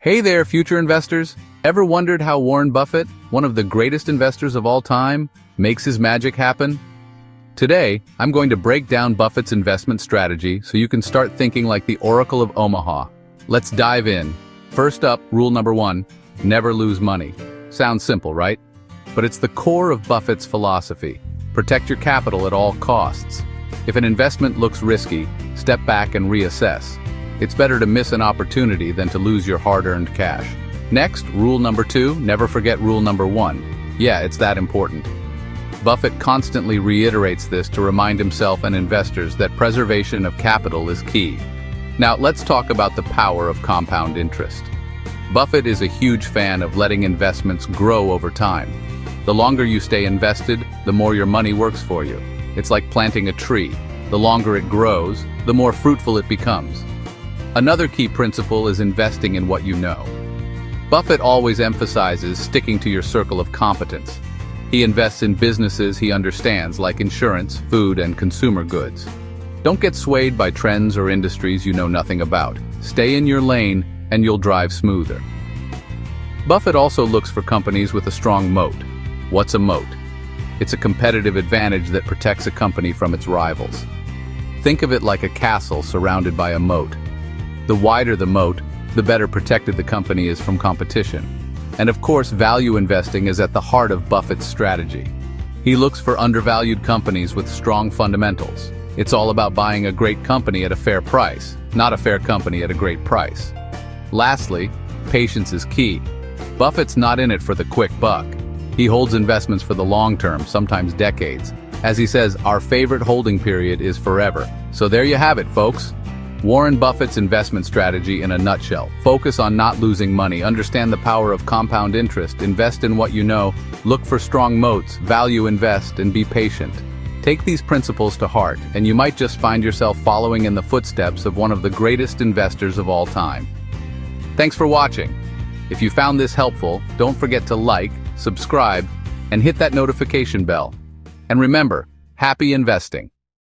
Hey there, future investors! Ever wondered how Warren Buffett, one of the greatest investors of all time, makes his magic happen? Today, I'm going to break down Buffett's investment strategy so you can start thinking like the Oracle of Omaha. Let's dive in. First up, rule number 1, never lose money. Sounds simple, right? But it's the core of Buffett's philosophy. Protect your capital at all costs. If an investment looks risky, step back and reassess. It's better to miss an opportunity than to lose your hard-earned cash. Next, rule number 2, never forget rule number 1. Yeah, it's that important. Buffett constantly reiterates this to remind himself and investors that preservation of capital is key. Now, let's talk about the power of compound interest. Buffett is a huge fan of letting investments grow over time. The longer you stay invested, the more your money works for you. It's like planting a tree. The longer it grows, the more fruitful it becomes. Another key principle is investing in what you know. Buffett always emphasizes sticking to your circle of competence. He invests in businesses he understands, like insurance, food, and consumer goods. Don't get swayed by trends or industries you know nothing about. Stay in your lane, and you'll drive smoother. Buffett also looks for companies with a strong moat. What's a moat? It's a competitive advantage that protects a company from its rivals. Think of it like a castle surrounded by a moat. The wider the moat, the better protected the company is from competition. And of course, value investing is at the heart of Buffett's strategy. He looks for undervalued companies with strong fundamentals. It's all about buying a great company at a fair price, not a fair company at a great price. Lastly, patience is key. Buffett's not in it for the quick buck. He holds investments for the long term, sometimes decades. As he says, our favorite holding period is forever. So there you have it, folks. Warren Buffett's investment strategy in a nutshell. Focus on not losing money, understand the power of compound interest, invest in what you know, look for strong moats, value invest, and be patient. Take these principles to heart, and you might just find yourself following in the footsteps of one of the greatest investors of all time. Thanks for watching. If you found this helpful, don't forget to like, subscribe, and hit that notification bell. And remember, happy investing!